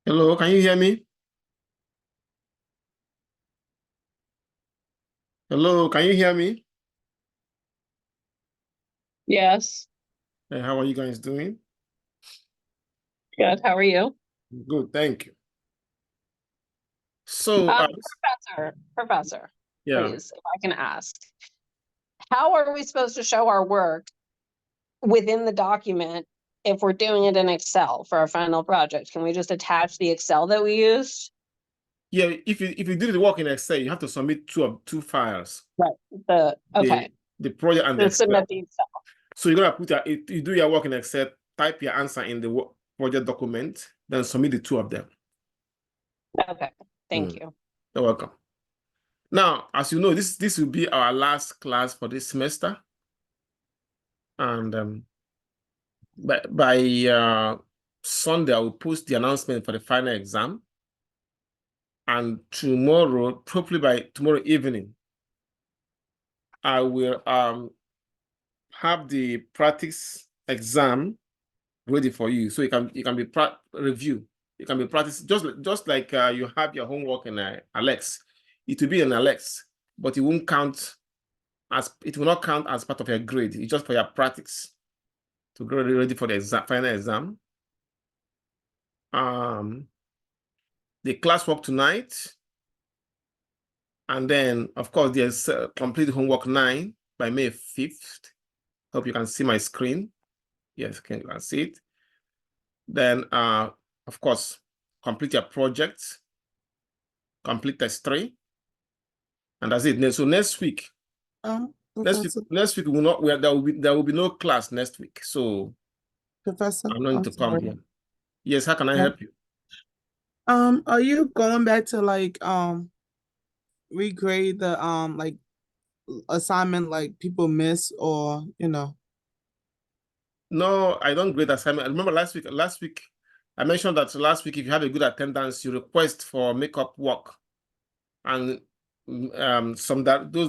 Hello, can you hear me? Hello, can you hear me? Yes. How are you guys doing? Good. How are you? Good, thank you. So, Professor, yeah, please, if I can ask, how are we supposed to show our work within the document if we're doing it in Excel for our final project? Can we just attach the Excel that we used? yeah. If you did the work in Excel, you have to submit two files. Right. The Okay. the project and the To Excel. submit the Excel. So you're gonna put you do your work in Excel, type your answer in the project document, then submit the two of them. Okay. Thank Mm, you. you're welcome. Now, as you know, this will be our last class for this semester, and by Sunday I will post the announcement for the final exam. And tomorrow, probably by tomorrow evening, I will have the practice exam ready for you, so you can be review. You can be practice just like you have your homework in Alex. It will be in Alex, but it won't count it will not count as part of your grade. It's just for your practice to get ready for the final exam. The classwork tonight. And then, of course, there's complete homework 9 by May 5th. Hope you can see my screen. Yes, you can see it. Then, of course, complete your project, complete test 3. And that's it. So next week, next week will not there will be no class next week. So Professor, I'm not going I'm to come sorry. here. Yes, how can I help you? Are you going back to regrade the assignment like people miss or No, I don't grade assignment. I remember last week I mentioned that last week if you have a good attendance, you request for makeup work. And those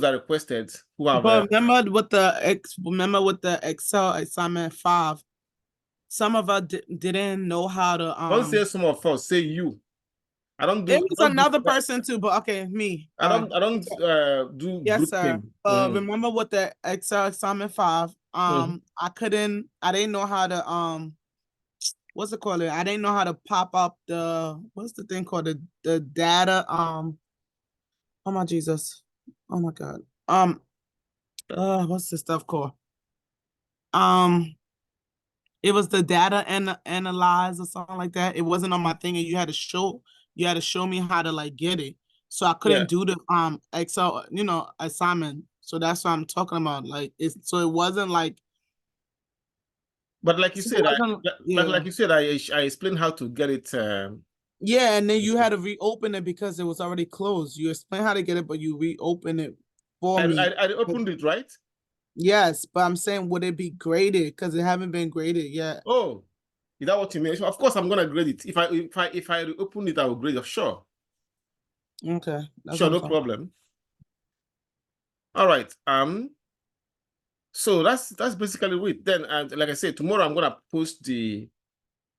that requested who have But remember with the Excel assignment 5, some of us didn't know how to don't say some of us, say you. I don't It do was another person too, but okay, me. I don't do Yes, group sir. thing. Remember with the Excel assignment 5, I didn't know how to what's it called? I didn't know how to pop up what's the thing called, the data. Oh my Jesus. Oh my God. What's the stuff called? Um, it was the data and analyze or something like that. It wasn't on my thing, and you had to show me how to like get it. So I Yeah, couldn't do the Excel, assignment. So that's what I'm talking about. It wasn't like but like you so it said, wasn't yeah. I explained how to get it. Yeah, and then you had to reopen it because it was already closed. You explained how to get it, but you reopen it for me. I opened it, right? Yes, but I'm saying, would it be graded? Because it haven't been graded yet. Oh, is that what you mean? Of course, I'm gonna grade it. If I open it, I will grade it. Sure, Okay, that's sure, what I'm no talking. problem. All right. So that's basically it. Then, like I said, tomorrow I'm gonna post the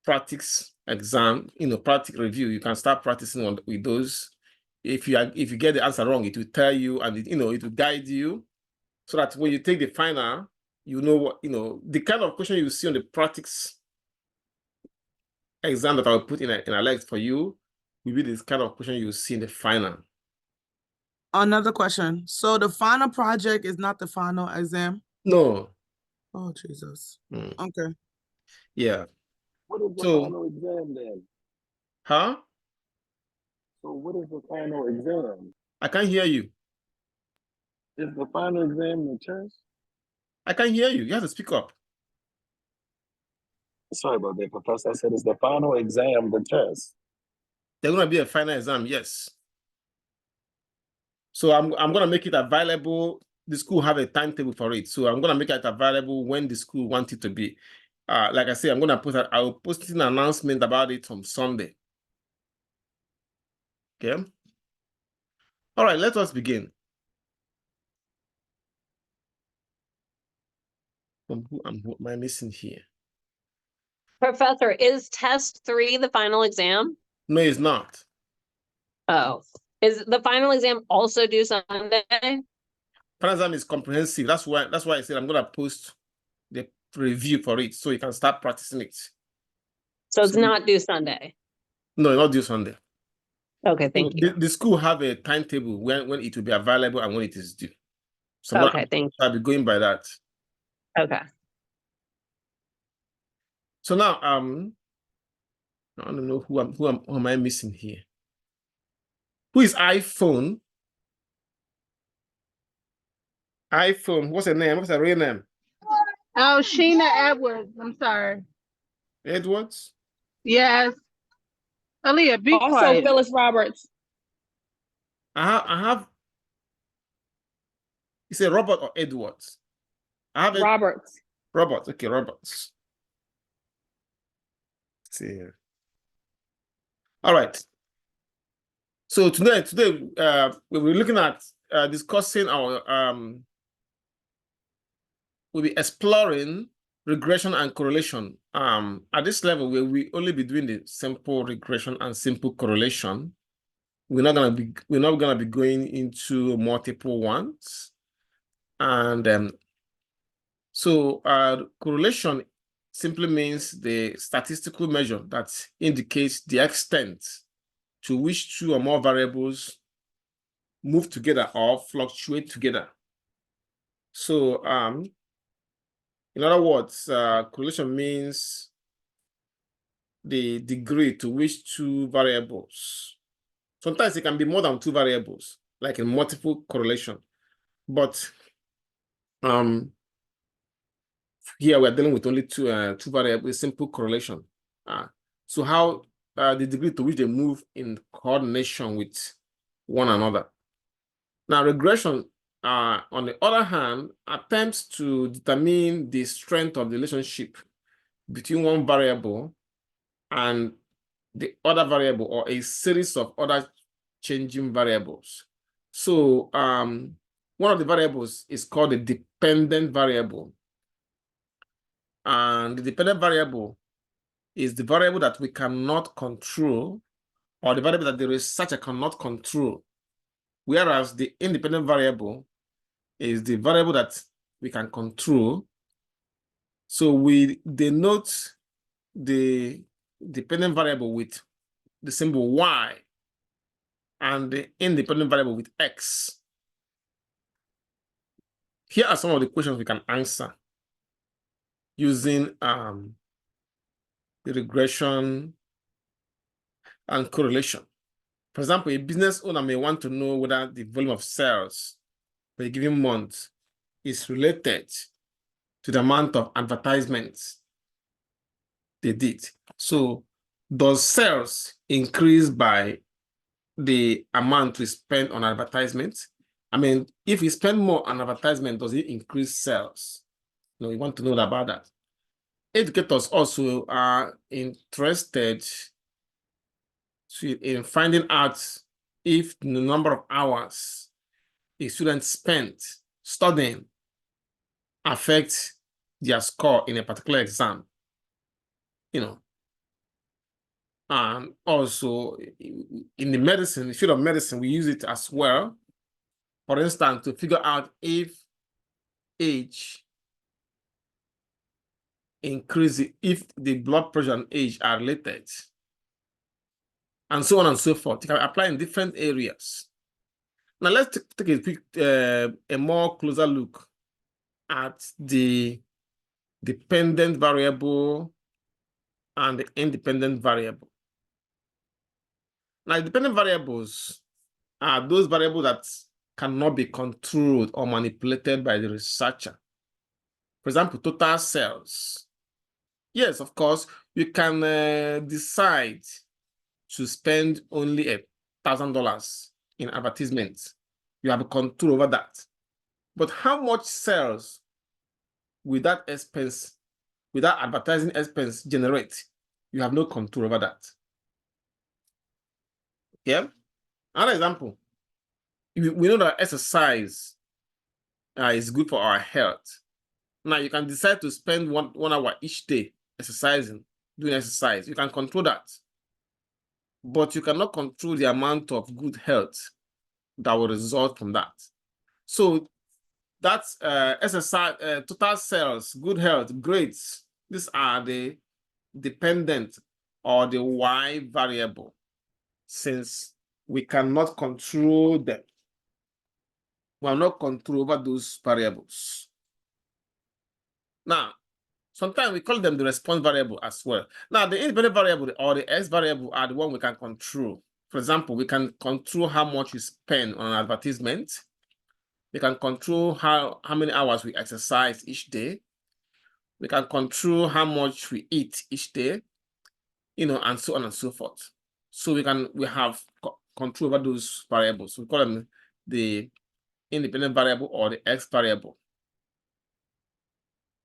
practice exam, practice review. You can start practicing with those. If you get the answer wrong, it will tell you, and it will guide you, so that when you take the final, you know what the kind of question you see on the practice exam that I will put in a list for you will be this kind of question you see in the final. Another question. So the final project is not the final exam? No. Oh, Jesus. Mm. Okay. Yeah. What is the So, final exam then? huh? So what is the final exam? I can't hear you. Is the final exam the test? I can't hear you. You have to speak up. Sorry about that, Professor. I said, is the final exam the test? There's gonna be a final exam, yes. So I'm gonna make it available. The school have a timetable for it, so I'm gonna make it available when the school wants it to be. Like I say, I will post an announcement about it on Sunday. Okay. All right, let us begin. Who am I missing here? Professor, is test 3 the final exam? No, it's not. Oh, is the final exam also due Sunday? Final exam is comprehensive. That's why I said I'm gonna post the review for it so you can start practicing it. So it's So- not due Sunday. No, not due Sunday. Okay, thank you. The school have a timetable when it will be available and when it is due. So Okay, thank I'll be going by that. you. Okay. So now I don't know who am I missing here? Who is iPhone? iPhone, what's her name? What's her real name? Oh, Sheena Edwards. I'm sorry. Edwards? Yes. Aaliyah, be Also, quiet. Phyllis Roberts. I have is it Robert or Edwards? I have it. Roberts. Robert. Okay, Roberts. Let's see here. All right. So today we're looking at discussing our we'll be exploring regression and correlation. At this level, where we only be doing the simple regression and simple correlation. We're not gonna be going into multiple ones. And so correlation simply means the statistical measure that indicates the extent to which two or more variables move together or fluctuate together. So in other words, correlation means the degree to which two variables, sometimes it can be more than two variables, like in multiple correlation, but here we're dealing with only two variables, simple correlation. So how the degree to which they move in coordination with one another. Now, regression, on the other hand, attempts to determine the strength of the relationship between one variable and the other variable or a series of other changing variables. So one of the variables is called the dependent variable. And the dependent variable is the variable that we cannot control, or the variable that the researcher cannot control. Whereas the independent variable is the variable that we can control. So we denote the dependent variable with the symbol Y and the independent variable with X. Here are some of the questions we can answer using the regression and correlation. For example, a business owner may want to know whether the volume of sales for a given month is related to the amount of advertisements they did. So does sales increase by the amount we spend on advertisements? I mean, if we spend more on advertisement, does it increase sales? No, we want to know about that. Educators also are interested in finding out if the number of hours a student spent studying affects their score in a particular exam. And also in the field of medicine, we use it as well. For instance, to figure out if age increases, if the blood pressure and age are related, and so on and so forth. You can apply in different areas. Now let's take a quick, a more closer look at the dependent variable and the independent variable. Now, dependent variables are those variables that cannot be controlled or manipulated by the researcher. For example, total sales. Yes, of course, you can decide to spend only $1,000 in advertisements. You have a control over that. But how much sales will that expense, will that advertising expense generate? You have no control over that. Yeah. Another example, we know that exercise is good for our health. Now you can decide to spend one hour each day exercising, doing exercise. You can control that. but you cannot control the amount of good health that will result from that. So that's SSI, total sales, good health, grades. These are the dependent or the Y variable, since we cannot control them. We have no control over those variables. Now, sometimes we call them the response variable as well. Now, the independent variable or the X variable are the one we can control. For example, we can control how much we spend on an advertisement. We can control how many hours we exercise each day. We can control how much we eat each day, and so on and so forth. So we have control over those variables. We call them the independent variable or the X variable.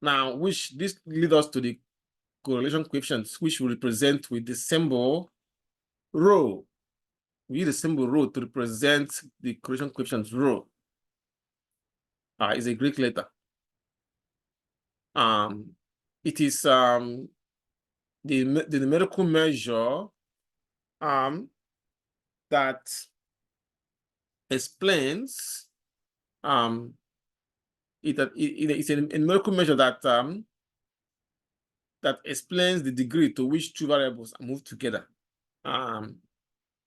Now, this leads us to the correlation coefficients, which we represent with the symbol rho. We use the symbol rho to represent the correlation coefficients rho. It's a Greek letter. It is the numerical measure that explains it's a numerical measure that that explains the degree to which two variables are moved together.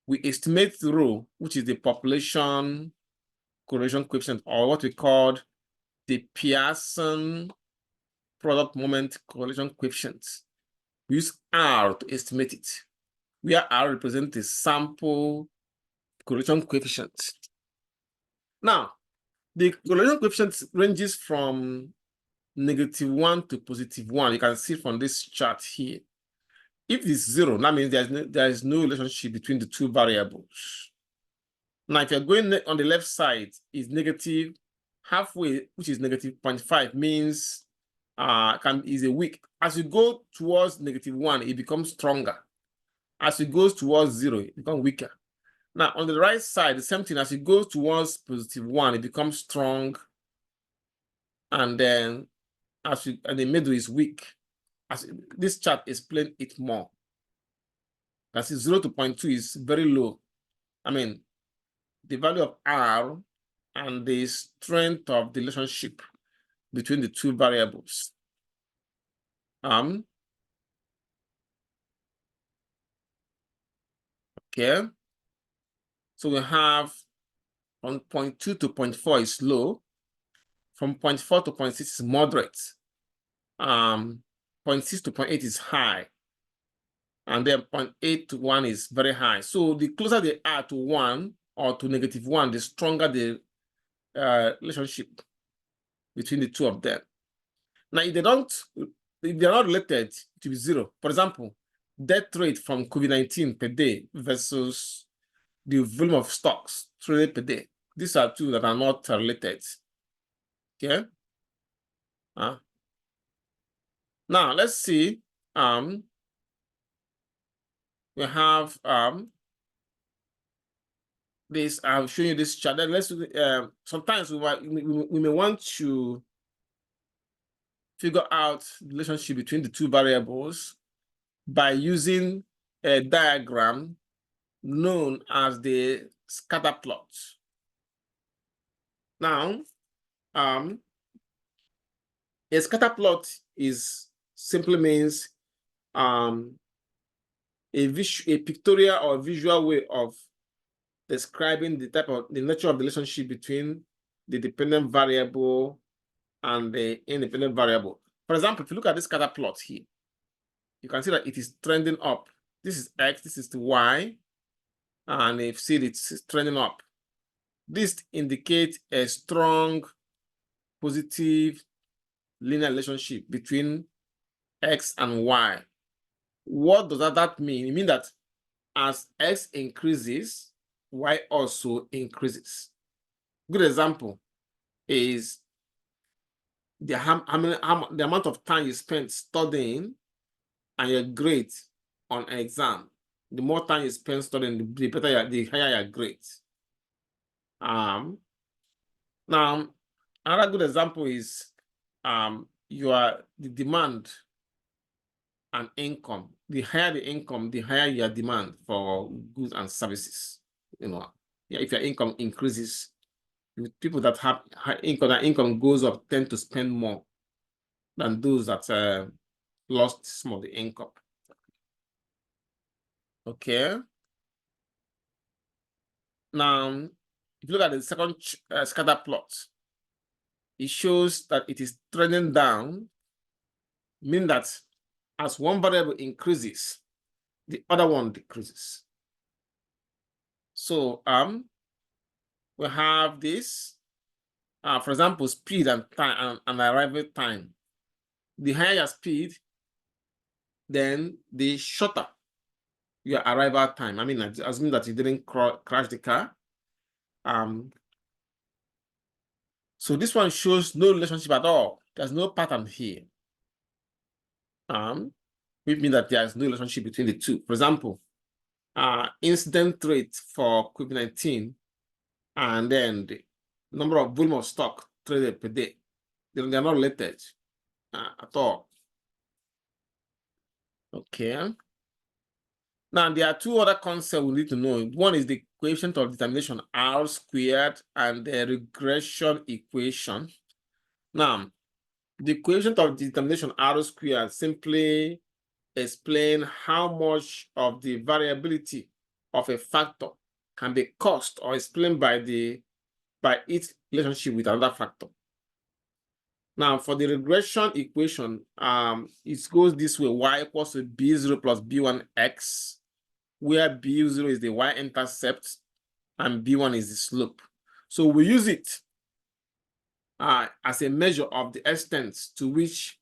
We estimate the rho, which is the population correlation coefficient, or what we call the Pearson product moment correlation coefficient. We use R to estimate it, where R represents the sample correlation coefficient. Now, the correlation coefficient ranges from -1 to +1. You can see from this chart here. If it's 0, that means there is no relationship between the two variables. Now, if you're going on the left side, is negative halfway, which is -0.5, means is a weak. As you go towards -1, it becomes stronger. As it goes towards 0, it becomes weaker. Now, on the right side, the same thing. As it goes towards +1, it becomes strong. And then and the middle is weak. As this chart explains it more. That's 0 to 0.2 is very low. I mean, the value of R and the strength of the relationship between the two variables. Okay. So we have from 0.2 to 0.4 is low. From 0.4 to 0.6 is moderate. 0.6 to 0.8 is high. And then 0.8 to 1 is very high. So the closer they are to 1 or to -1, the stronger the relationship between the two of them. Now, if they're not related, it will be 0. For example, death rate from COVID-19 per day versus the volume of stocks traded per day. These are two that are not related. Okay. Now let's see. We have this. I'll show you this chart. Then let's sometimes we may want to figure out the relationship between the two variables by using a diagram known as the scatter plot. Now, a scatter plot simply means a pictorial or visual way of describing the nature of the relationship between the dependent variable and the independent variable. For example, if you look at this scatter plot here, you can see that it is trending up. This is X, this is the Y, and if you see it's trending up. This indicates a strong positive linear relationship between X and Y. What does that mean? It means that as X increases, Y also increases. Good example is the amount of time you spend studying and your grade on an exam. The more time you spend studying, the better the higher your grade. Now, another good example is the demand and income the higher the income, the higher your demand for goods and services. You know, yeah, if your income increases, people that have high income, their income goes up, tend to spend more than those that lost some of the income. Okay. Now, if you look at the second scatter plot, it shows that it is trending down, meaning that as one variable increases, the other one decreases. So we have this, for example, speed and time and arrival time. The higher your speed, then the shorter your arrival time. I mean, assuming that you didn't crash the car. So this one shows no relationship at all. There's no pattern here. Which means that there's no relationship between the two. For example, incident rate for COVID-19 and then the number of volume of stock traded per day. They're not related at all. Okay. Now, there are two other concepts we need to know. One is the coefficient of determination R squared and the regression equation. Now, the coefficient of determination R squared simply explain how much of the variability of a factor can be caused or explained by its relationship with another factor. Now, for the regression equation, it goes this way: y equals to b0 plus b1x, where b0 is the y-intercept and b1 is the slope. So we use it as a measure of the extent to which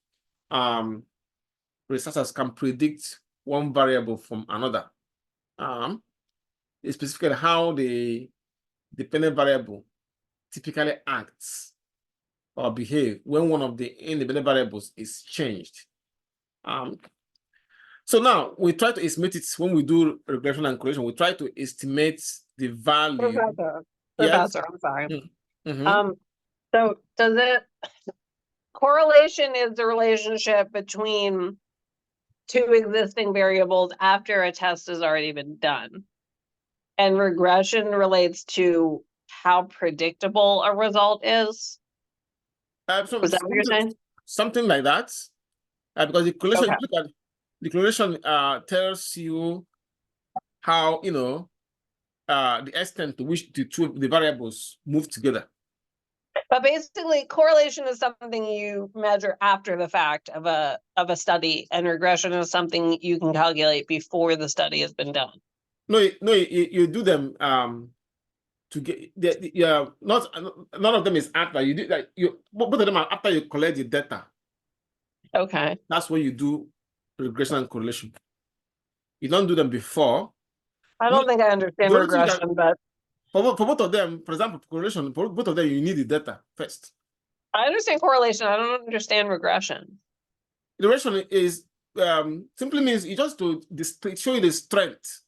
researchers can predict one variable from another. Specifically how the dependent variable typically acts or behave when one of the independent variables is changed. So now we try to estimate it when we do regression and correlation. We try to estimate the value. Professor, I'm sorry. Mm-hmm. So does it, correlation is the relationship between two existing variables after a test has already been done. And regression relates to how predictable a result is. Is that what you're saying? Something like that. Because the correlation, Okay. look at the correlation tells you how, the extent to which the variables move together. But basically, correlation is something you measure after the fact of a study, and regression is something you can calculate before the study has been done. No, you do them to get none of them is after you do that. Both of them are after you collect the data. Okay. That's when you do regression and correlation. You don't do them before. I don't think I understand regression, but for both of them, for example, correlation, for both of them, you need the data first. I understand correlation. I don't understand regression. Regression is simply means it just to show you the strength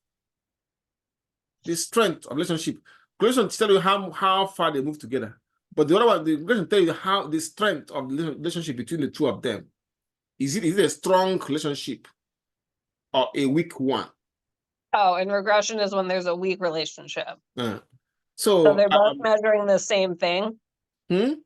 of relationship. Correlation tell you how far they move together, but the other one, the regression tell you how the strength of the relationship between the two of them. Is it a strong relationship or a weak one? Oh, and regression is when there's a weak relationship. So they're both measuring the same thing. So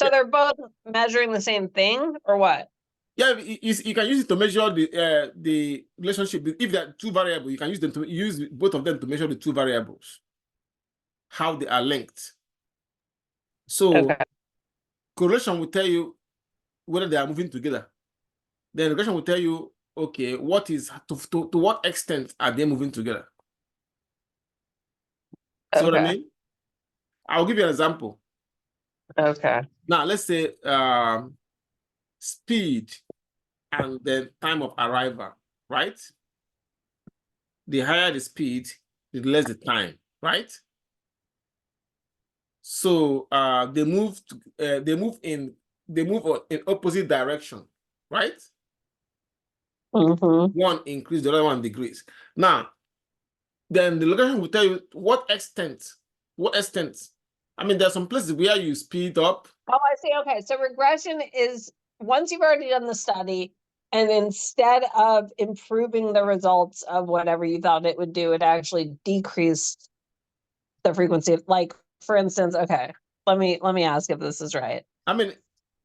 they're both measuring the same thing, or what? Yeah, you can use it to measure the relationship. If there are two variables, you can use both of them to measure the two variables, how they are linked. So correlation will tell you whether they are moving together. Then regression will tell you, okay, what is to what extent are they moving together? See what I mean? I'll give you an example. Okay. Now let's say speed and then time of arrival, right? The higher the speed, the less the time, right? So they move in opposite direction, right? One increase, the other one decrease. Now, then the location will tell you what extent. I mean, there's some places where you speed up. Oh, I see. Okay, so regression is once you've already done the study And instead of improving the results of whatever you thought it would do, it actually decreased the frequency. Like, for instance, okay, let me ask if this is right. I mean,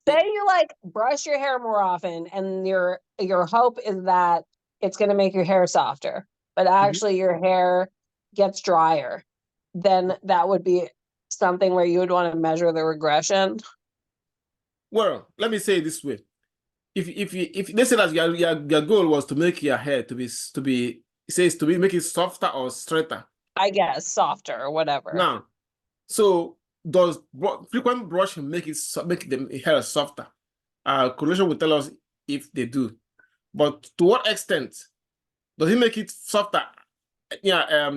Say you like brush your hair more often, and your hope is that it's going to make your hair softer, but actually your hair gets drier. Then that would be something where you would want to measure the regression. well, let me say it this way. If let's say that your goal was to make your hair to be make it softer or straighter. I guess softer or whatever. Now, so does frequent brushing make the hair softer? Correlation will tell us if they do, but to what extent does it make it softer? Yeah.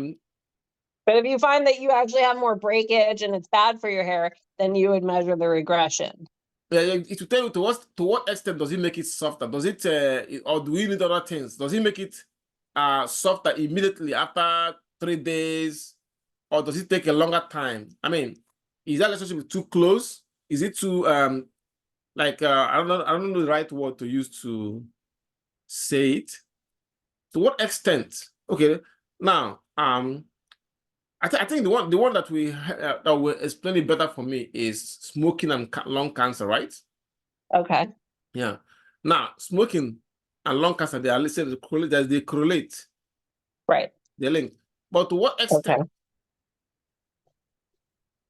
But if you find that you actually have more breakage and it's bad for your hair, then you would measure the regression. It will tell you to what extent does it make it softer? Does it or do we need other things? Does it make it softer immediately after 3 days, or does it take a longer time? I mean, is that relationship too close? Is it too like I don't know the right word to use to say it. To what extent? Okay, now I think the one that will explain it better for me is smoking and lung cancer, right? Okay. Yeah. Now, smoking and lung cancer, they are listed they correlate. Right. They're linked. But to what extent? Okay.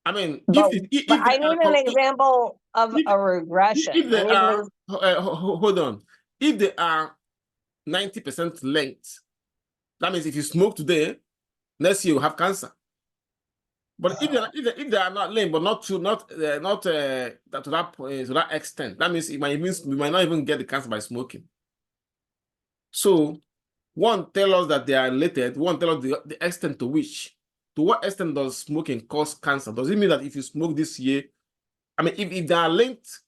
I mean, But if I need an example of a regression. If they are, hold on. If they are 90% linked, that means if you smoke today, next year you have cancer. But if they are not linked, but not to that extent, that means we might not even get the cancer by smoking. So one tell us that they are related. One tell us the extent to which. To what extent does smoking cause cancer? Does it mean that if you smoke this year, I mean, if they are linked,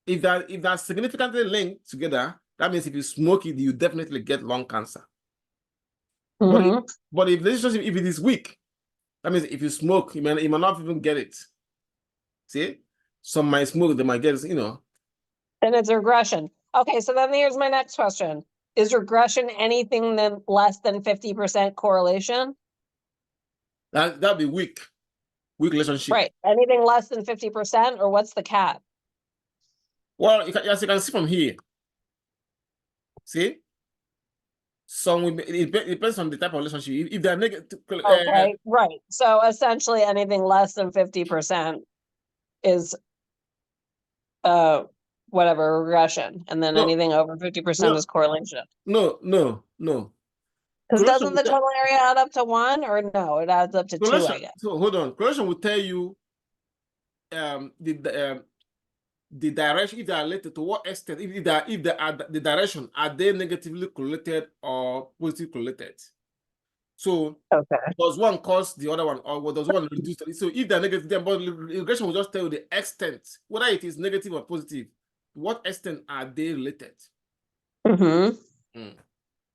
if they are significantly linked together, that means if you smoke it, you definitely get lung cancer. But if the relationship, if it is weak, that means if you smoke, you might not even get it. See, some might smoke, they might get it, And it's regression. Okay, so then here's my next question: is regression anything less than 50% correlation? That'd be weak relationship. Right. Anything less than 50%, or what's the cap? Well, as you can see from here, see, it depends on the type of relationship. If they're negative, okay, right. So essentially, anything less than 50% is whatever regression, and then anything over 50% is correlation. No. Because doesn't the total area add up to 1, or no? It adds up to 2, I guess. So hold on. Correlation will tell you the direction, if they are related, to what extent, if they are the direction, are they negatively correlated or positively correlated? So does one cause the other one, or does one reduce it? So if they're negative, then but regression will just tell you the extent, whether it is negative or positive. To what extent are they related?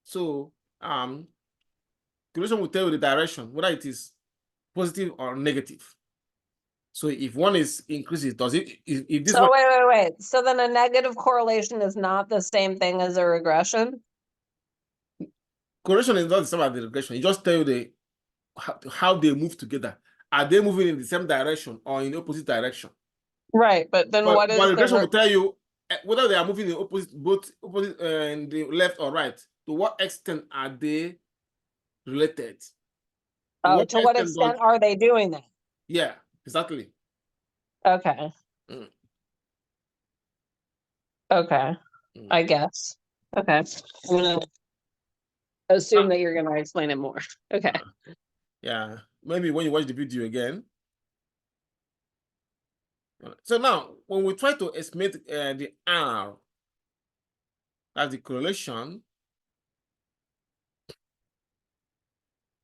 So correlation will tell you the direction, whether it is positive or negative. So if one is increases, does it? If this so one, wait. So then a negative correlation is not the same thing as a regression? correlation is not the same as the regression. It just tell you how they move together. Are they moving in the same direction or in the opposite direction? Right, but then what is the regression will tell you whether they are moving in both opposite in the left or right. To what extent are they related? To what extent are they doing that? Yeah, exactly. Okay. Okay. I guess. Okay. I'm gonna assume that you're gonna explain it more. Okay. Yeah, maybe when you watch the video again. So now, when we try to estimate the R as the correlation,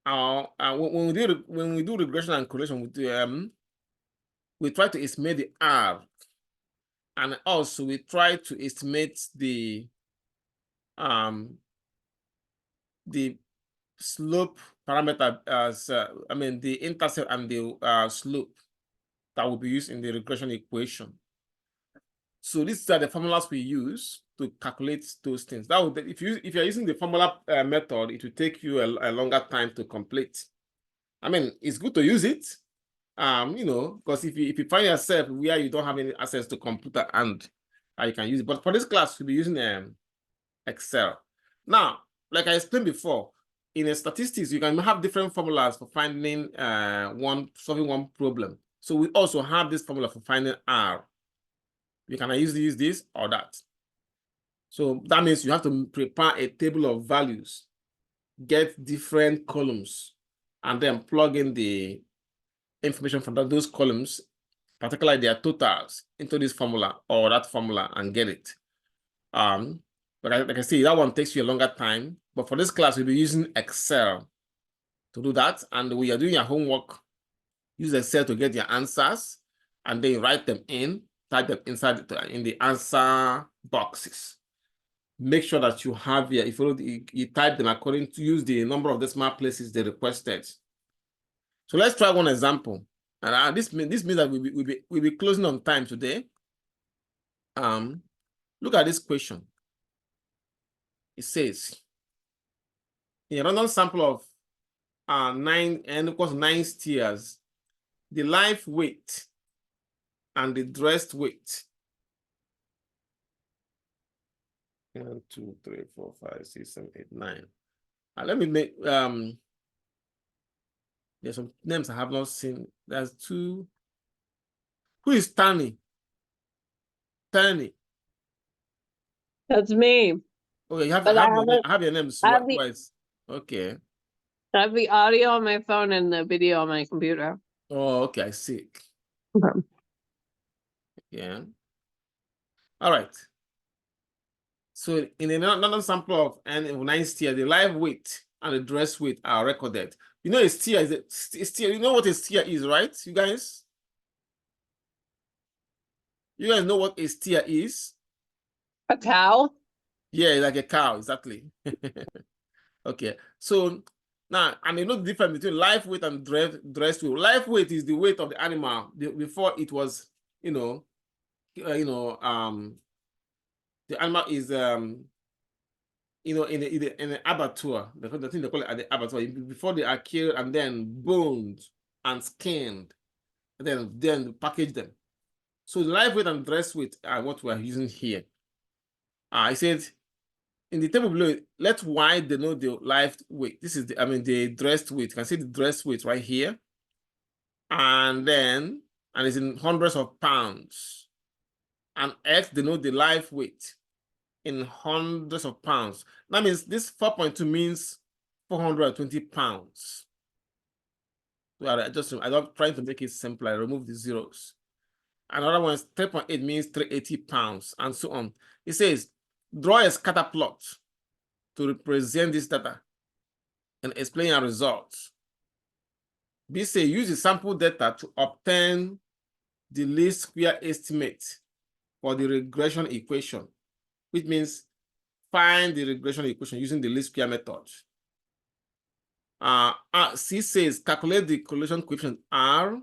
when we do regression and correlation, we try to estimate the R, and also we try to estimate the slope parameter as the intercept and the slope that will be used in the regression equation. So these are the formulas we use to calculate those things. That would, if you're using the formula method, it will take you a longer time to complete. I mean, it's good to use it, you know, because if you find yourself where you don't have any access to computer and you can use it. But for this class, we'll be using Excel. Now, like I explained before, in a statistics, you can have different formulas for finding solving one problem. So we also have this formula for finding R. You can easily use this or that. So that means you have to prepare a table of values, get different columns, and then plug in the information from those columns, particularly their totals, into this formula or that formula and get it. But like I say, that one takes you a longer time. But for this class, we'll be using Excel to do that. And when you're doing your homework, use Excel to get your answers, and then you write them in, type them inside in the answer boxes. Make sure that you have here, if you type them according to, use the number of decimal places they requested. So let's try one example. And this means that we'll be closing on time today. Look at this question. It says, in a random sample of 9 n equals 9 steers, the live weight and the dressed weight. 1, 2, 3, 4, 5, 6, 7, 8, 9. Let me make there's some names I have not seen. There's 2. Who is Tani? Tani. That's me. Okay, you have, But I have your name. I have the- Twice. Okay. I have the audio on my phone and the video on my computer. Oh, okay, I see. Okay. Yeah. All right. So in another sample of N9 steer, the live weight and the dress weight are recorded. You know, a steer is a steer. You know what a steer is, right? You guys? You guys know what a steer is? A cow? Yeah, like a cow, exactly. Okay. So now, and you know the difference between live weight and dress weight. Live weight is the weight of the animal before it was, the animal is in an abattoir, the thing they call it at the abattoir, before they are killed and then boned and skinned, and then package them. So the live weight and dress weight are what we are using here. I said in the table below, let Y denote the live weight. This is the dressed weight. You can see the dressed weight right here. And it's in hundreds of pounds. And X denote the live weight in hundreds of pounds. That means this 4.2 means 420 pounds. I'm trying to make it simple. I remove the zeros. Another one is 3.8 means 380 pounds, and so on. It says, draw a scatter plot to represent this data and explain your results. B say, use the sample data to obtain the least square estimate for the regression equation, which means find the regression equation using the least square method. C says calculate the correlation coefficient R.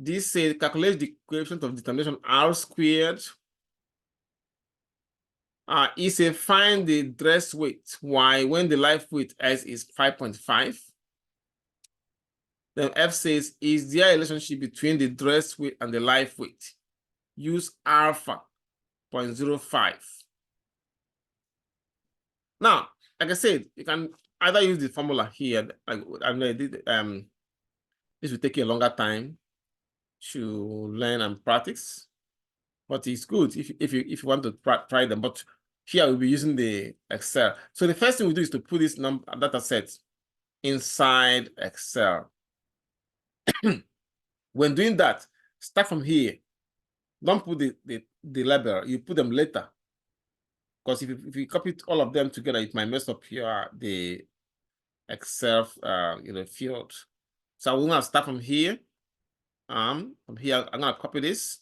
D says calculate the coefficient of determination R squared. E says find the dress weight Y when the live weight S is 5.5. Then F says, is there a relationship between the dress weight and the live weight? Use alpha 0.05. Now, like I said, you can either use the formula here. This will take you a longer time to learn and practice, but it's good if you want to try them. But here we'll be using the Excel. So the first thing we do is to put this data set inside Excel. When doing that, start from here. Don't put the label. You put them later. Because if you copy all of them together, it might mess up the Excel field. So we're gonna start from here. From here, I'm gonna copy this.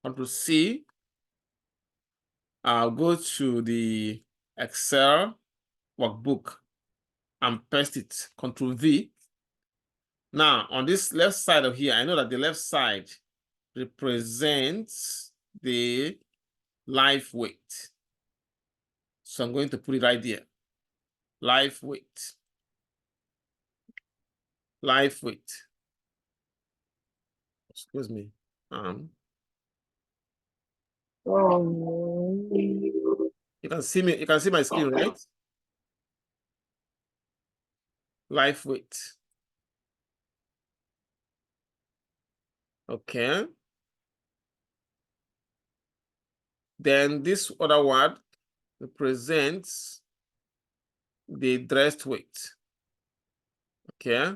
Control C. I'll go to the Excel workbook and paste it. Control V. Now, on this left side of here, I know that the left side represents the life weight. So I'm going to put it right there. Life weight. Life weight. Excuse me. You can see me, you can see my screen, right? Life weight. Okay. Then this other word represents the dressed weight. Okay.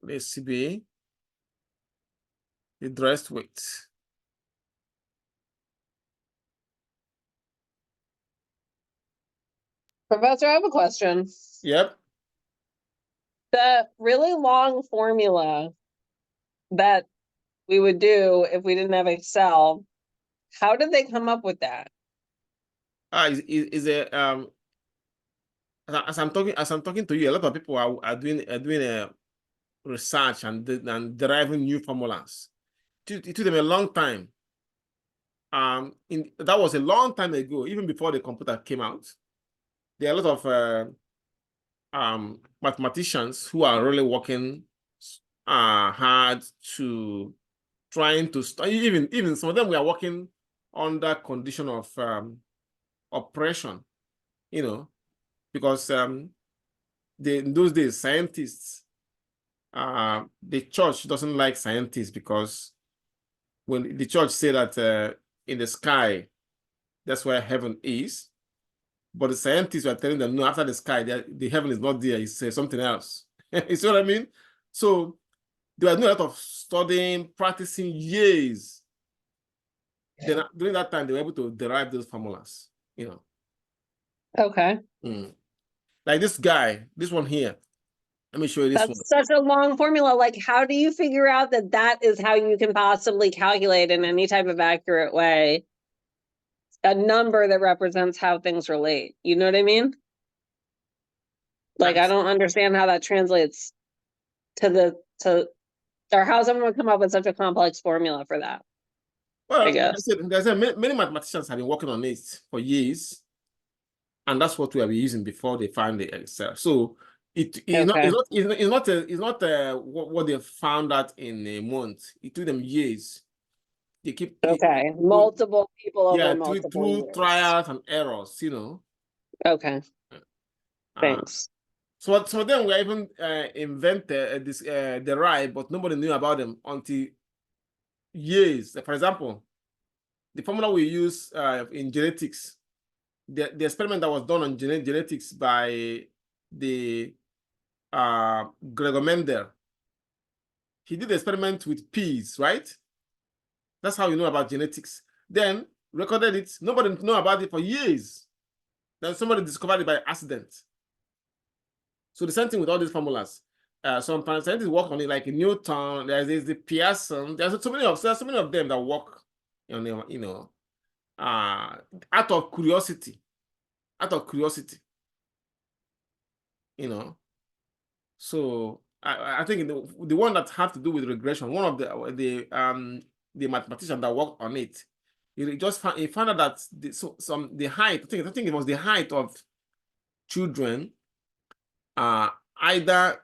Let's be the dressed weight. Professor, I have a question. Yep. The really long formula that we would do if we didn't have Excel, how did they come up with that? Is a as I'm talking to you, a lot of people are doing research and deriving new formulas. It took them a long time. That was a long time ago, even before the computer came out. There are a lot of mathematicians who are really working hard to trying to even some of them were working under condition of oppression, you know, because in those days scientists, the church doesn't like scientists because when the church say that in the sky, that's where heaven is. But the scientists were telling them, no, after the sky, the heaven is not there, it's something else. You see what I mean? So there was no lot of studying, practicing years. Then during that time, they were able to derive those formulas, you know. Okay. Like this guy, this one here. Let me show you this one. That's such a long formula. Like, how do you figure out that that is how you can possibly calculate in any type of accurate way a number that represents how things relate? You know what I mean? Like, I don't understand how that translates to or how someone would come up with such a complex formula for that. Well, I guess. many mathematicians have been working on it for years, and that's what we have been using before they found the Excel. So it's not what they found out in a month. It took them years. They keep Multiple people over through multiple years. trials and errors, you know. Okay. Thanks. So some of them were even invented derived, but nobody knew about them until years. For example, the formula we use in genetics, the experiment that was done on genetics by the Gregor Mendel, he did the experiment with peas, right? That's how you know about genetics. Then recorded it. Nobody knew about it for years. Then somebody discovered it by accident. So the same thing with all these formulas. Sometimes scientists work on it, like in Newton. There's the Pearson. There's so many of them that work, you know, out of curiosity, you know. So I think the one that have to do with regression, one of the mathematician that worked on it, he found out that the height. I think it was the height of children either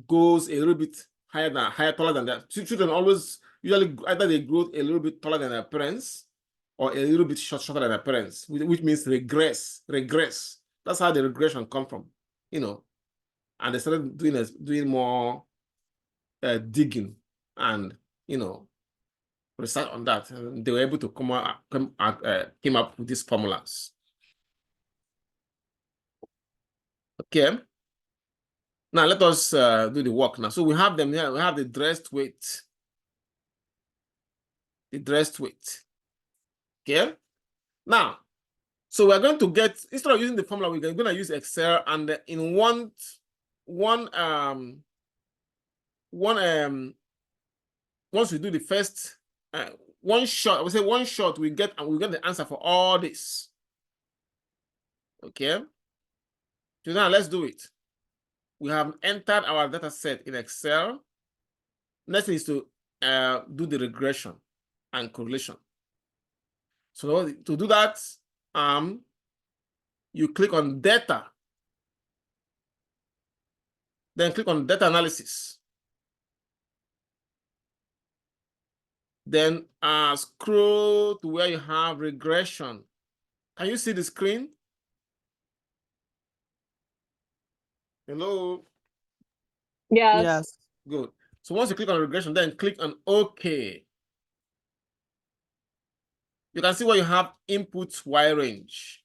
goes a little bit taller than that. Children always usually either they grow a little bit taller than their parents or a little bit shorter than their parents, which means regress. That's how the regression come from, you know. And they started doing more digging and, you know, research on that. And they were able to came up with these formulas. Okay. Now let us do the work now. So we have them here. We have the dressed weight. The dressed weight. Okay. Now, so we're going to get, instead of using the formula, we're going to use Excel, and in once we do the first one shot, I would say one shot, we get the answer for all this. Okay. So now let's do it. We have entered our data set in Excel. Next is to do the regression and correlation. So to do that, you click on data, then click on data analysis. Then scroll to where you have regression. Can you see the screen? Hello? Yes. Yes. Good. So once you click on regression, then click on OK. You can see where you have input Y range.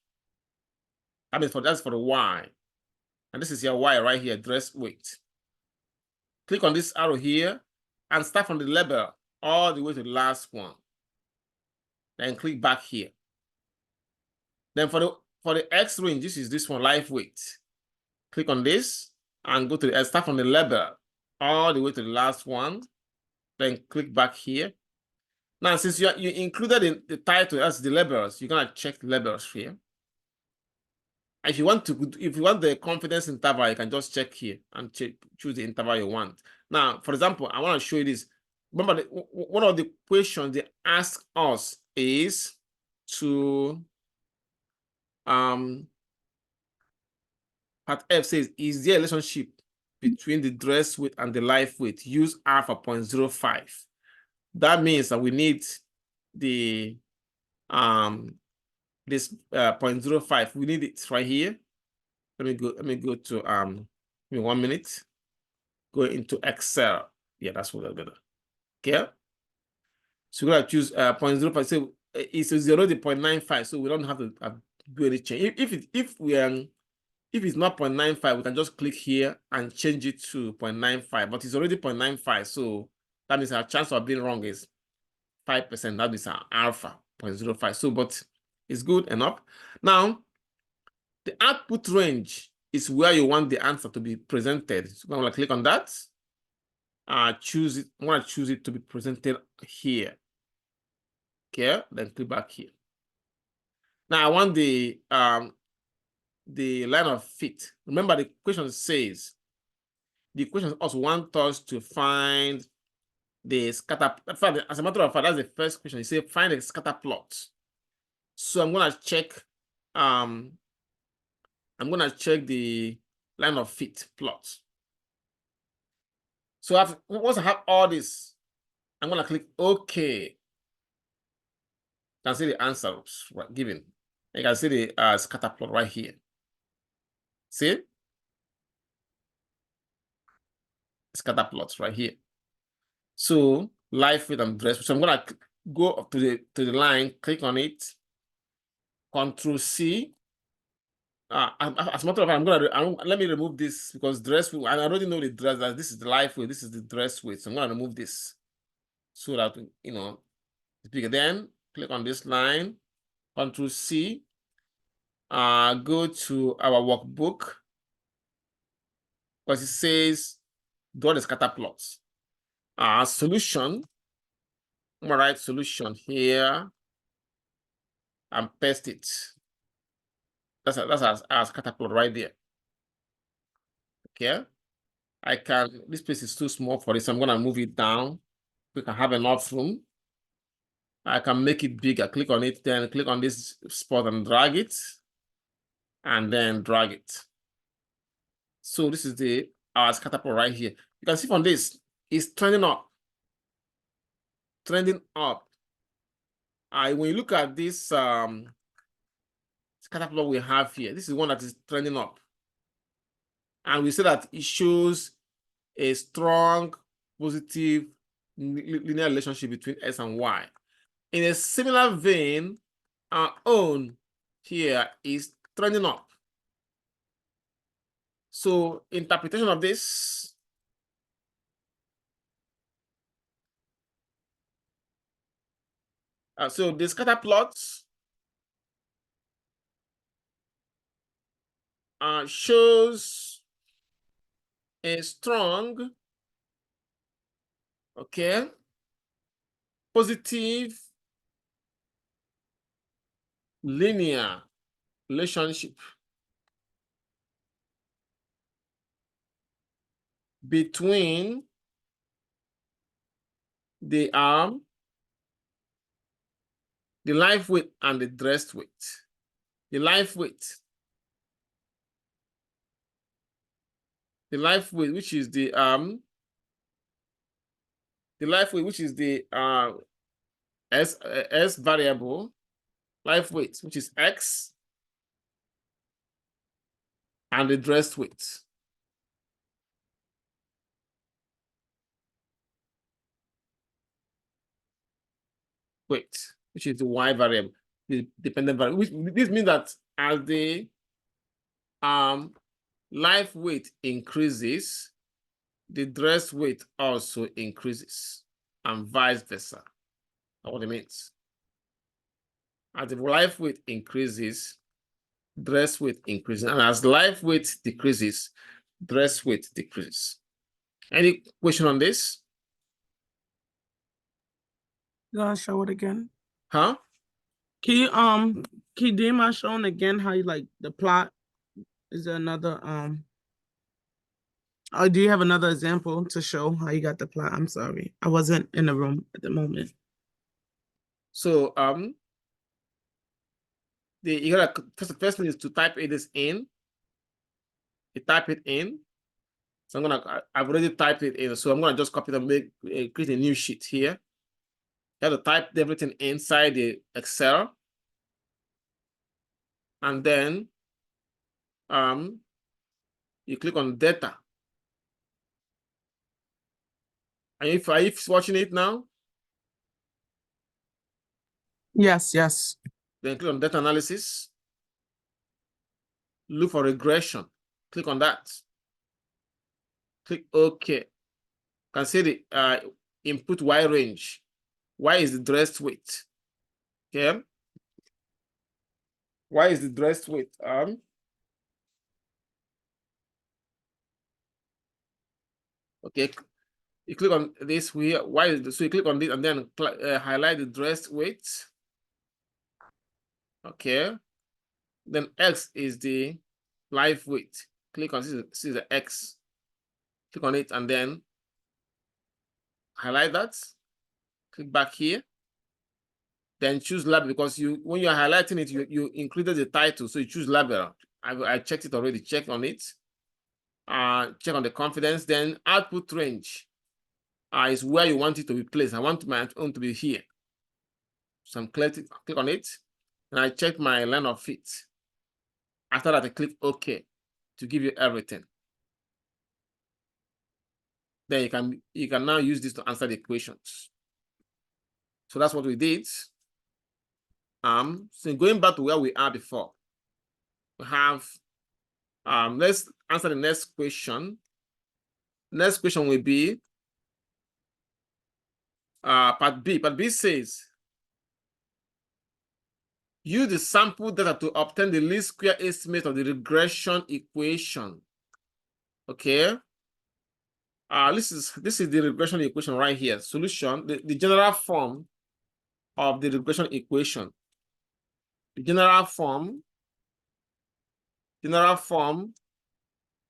That means that's for the Y. And this is your Y right here, dress weight. Click on this arrow here and start from the label all the way to the last one. Then click back here. Then for the X range, this is this one, live weight. Click on this and go to the start from the label all the way to the last one. Then click back here. Now, since you included in the title as the labels, you're gonna check the labels here. If you want the confidence interval, you can just check here and choose the interval you want. Now, for example, I want to show you this. Remember, one of the questions they ask us is to part F says, is there a relationship between the dress weight and the live weight? Use alpha 0.05. That means that we need the this 0.05. We need it right here. Let me go to give me 1 minute. Go into Excel. Yeah, that's what I'm gonna. Okay. So we're gonna choose 0.05. So it's 0.95. So we don't have to do any change. If it's not 0.95, we can just click here and change it to 0.95. But it's already 0.95. So that means our chance of being wrong is 5%. That means our alpha 0.05. So, but it's good enough. Now, the output range is where you want the answer to be presented. So I'm going to click on that. Choose it. I want to choose it to be presented here. Okay, then click back here. Now I want the line of fit. Remember, the question says the question also wants us to find the scatter. As a matter of fact, that's the first question. You say find the scatter plot. So I'm gonna check. I'm gonna check the line of fit plot. So once I have all this, I'm gonna click OK. You can see the answers given. You can see the scatter plot right here. See? Scatter plots right here. So live weight and dress. So I'm gonna go up to the line, click on it, Control C. As a matter of fact, let me remove this because dress weight. I already know the dress. That this is the live weight. This is the dress weight. So I'm gonna remove this so that it's bigger. Then click on this line, Control C. Go to our workbook because it says draw the scatter plots. Solution. I'm gonna write solution here and paste it. That's our scatter plot right there. Okay. This place is too small for this. So I'm gonna move it down. We can have enough room. I can make it bigger. Click on it, then click on this spot and drag it, and then drag it. So this is our scatter plot right here. You can see from this, it's trending up. Trending up. When you look at this scatter plot we have here, this is one that is trending up. And we say that it shows a strong positive linear relationship between X and Y. In a similar vein, our own here is trending up. So interpretation of this, so the scatter plots shows a strong, okay, positive linear relationship between the life weight and the dress weight. The life weight, which is the life weight, which is the s variable, life weight, which is x, and the dress weight. Which is the y variable, the dependent variable. This means that as the life weight increases, the dress weight also increases, and vice versa. That's what it means. As the life weight increases, dress weight increases, and as life weight decreases, dress weight decreases. Any question on this? You gotta show it again. Huh? Can you do my showing again how you like the plot? Is there another or do you have another example to show how you got the plot? I'm sorry. I wasn't in the room at the moment. So you gotta first thing is to type this in. You type it in. So I've already typed it in. So I'm gonna just copy it and create a new sheet here. You have to type everything inside the Excel. And then you click on data. Are you watching it now? Yes, yes. Then click on data analysis. Look for regression. Click on that. Click OK. You can see the input Y range. Y is the dress weight. Okay. Y is the dress weight. Okay. You click on this here. Y is the, so you click on this and then highlight the dress weight. Okay. Then X is the life weight. Click on this is the X. Click on it and then highlight that. Click back here. Then choose label, because when you're highlighting it, you included the title, so you choose label. I checked it already. Check on it. Check on the confidence. Then output range is where you want it to be placed. I want my own to be here. So I'm click on it, and I check my line of fit. After that, I click OK to give you everything. Then you can now use this to answer the equations. So that's what we did. So going back to where we are before, we have let's answer the next question. Next question will be part B. Part B says, use the sample data to obtain the least square estimate of the regression equation. Okay. This is the regression equation right here. Solution, the general form of the regression equation. The general form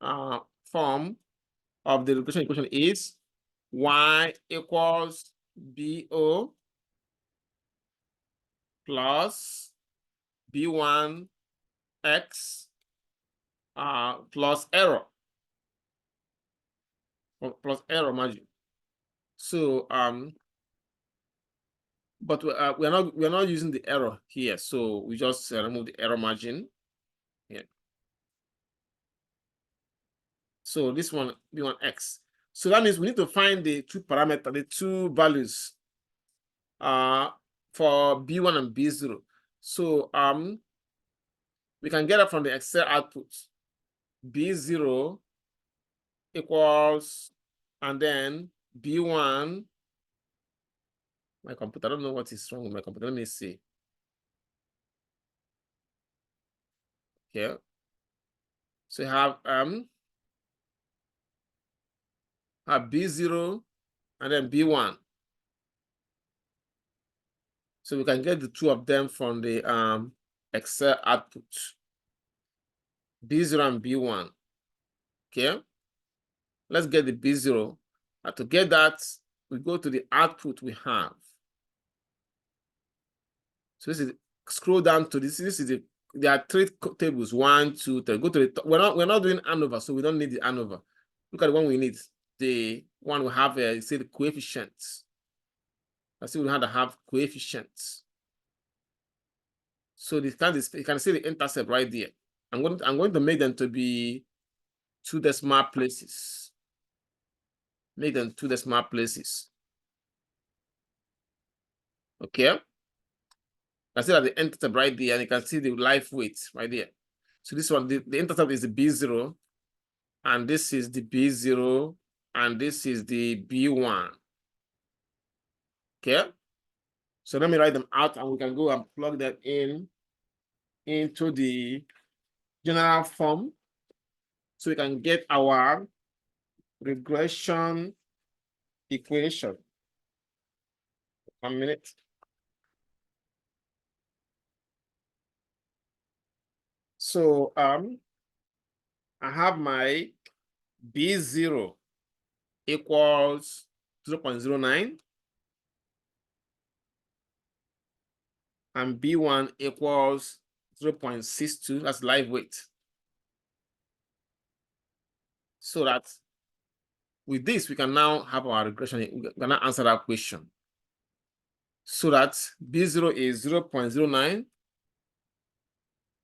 of the regression equation is y equals BO plus B1 X plus error. Plus error margin. So but we're not using the error here, so we just remove the error margin. Yeah. So this one B1 X. So that means we need to find the two parameters, the two values for B1 and B0. So we can get it from the Excel output. B0 equals, and then B1. My computer, I don't know what is wrong with my computer. Let me see. Okay. So you have B0 and then B1. So we can get the two of them from the Excel output. B0 and B1. Okay. Let's get the B0. To get that, we go to the output we have. So this is, scroll down to this. This is the, there are three tables, 1, 2, 3. Go to the top. We're not doing ANOVA, so we don't need the ANOVA. Look at the one we need. The one we have say the coefficients. I see we have coefficients. So this kind is, you can see the intercept right there. I'm going to make them to be 2 decimal places. Make them 2 decimal places. Okay. I see that the intercept right there, and you can see the life weight right there. So this one, the intercept is the B0, and this is the B0, and this is the B1. Okay. So let me write them out, and we can go and plug that in into the general form, so we can get our regression equation. 1 minute. So I have my B0 equals 0.09 and B1 equals 0.62. That's live weight. So that with this, we can now have our regression. We can now answer that question. So that B0 is 0.09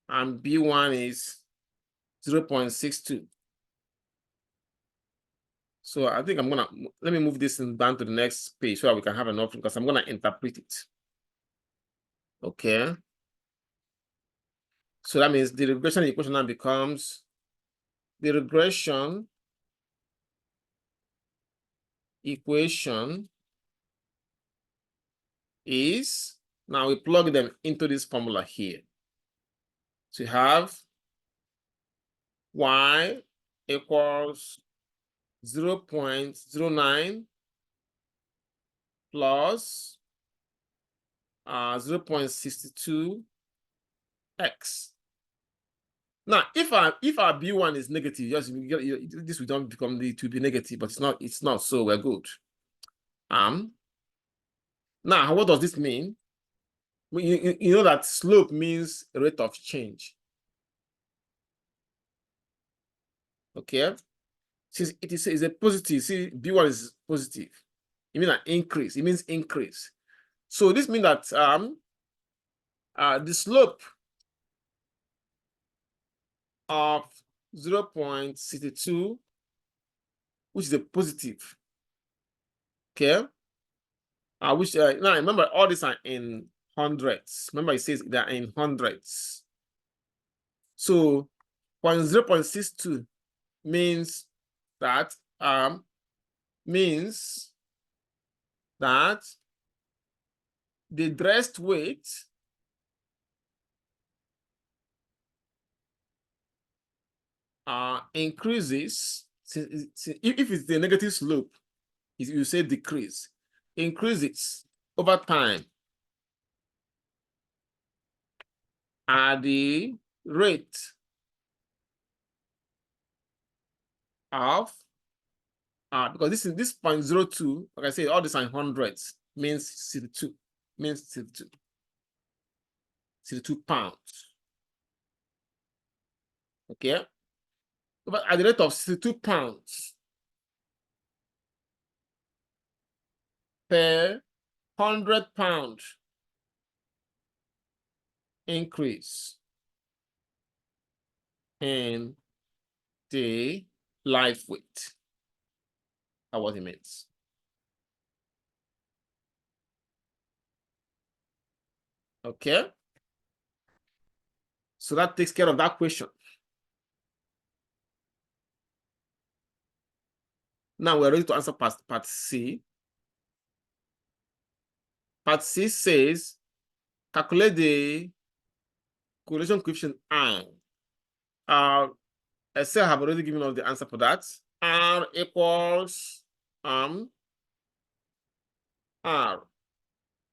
and B1 is 0.62. So I think let me move this down to the next page so that we can have enough, because I'm gonna interpret it. Okay. So that means the regression equation now becomes the regression equation is, now we plug them into this formula here. So you have y equals 0.09 plus 0.62 x. Now, if our B1 is negative, yes, this will not become to be negative, but it's not, so we're good. Now, what does this mean? You know that slope means rate of change. Okay. Since it is a positive, see, B1 is positive. It means an increase. It means increase. So this means that the slope of 0.62, which is a positive. Okay. Which now remember, all these are in hundreds. Remember, it says they're in hundreds. So 0.62 means that the dressed weight increases. If it's the negative slope, you say decrease, increases over time at the rate of because this is 0.02, like I say, all these are in hundreds, means 62, means 62 pounds. Okay, but at the rate of 62 pounds per 100 pound increase in the life weight. That's what it means. Okay. So that takes care of that question. Now we're ready to answer part C. Part C says, calculate the correlation coefficient R. Excel have already given us the answer for that. R equals R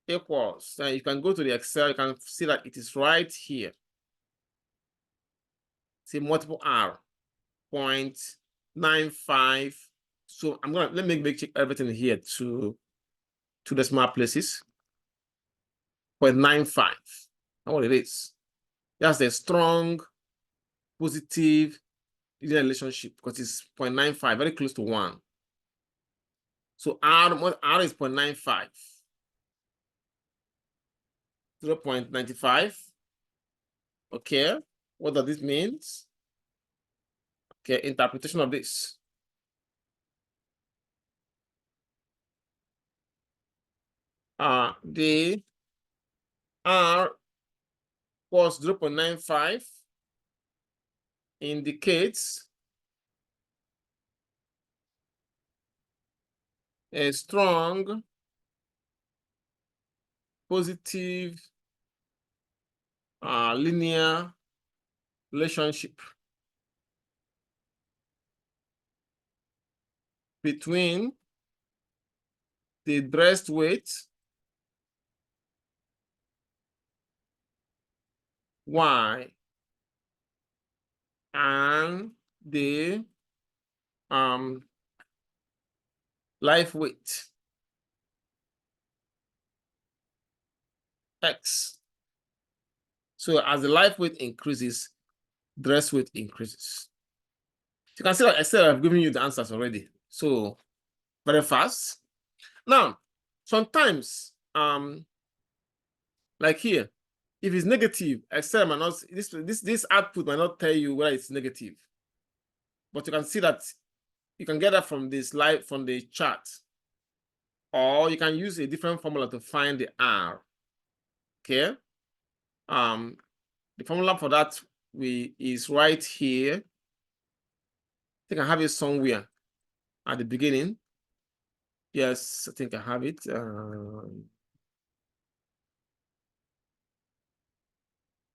equals. Now you can go to the Excel, you can see that it is right here. See multiple R, 0.95. So let me make check everything here to 2 decimal places, 0.95. That's what it is. That's the strong positive linear relationship because it's 0.95, very close to 1. So R is 0.95. 0.95. Okay, what does this mean? Okay, interpretation of this. The R was 0.95 indicates a strong positive linear relationship between the breast weight Y and the life weight X. So as the life weight increases, breast weight increases. You can see that Excel have given you the answers already. So very fast. Now, sometimes like here, if it's negative, Excel might not this output might not tell you whether it's negative. But you can see that you can get that from this from the chart. Or you can use a different formula to find the R. Okay. The formula for that is right here. I think I have it somewhere at the beginning. Yes, I think I have it.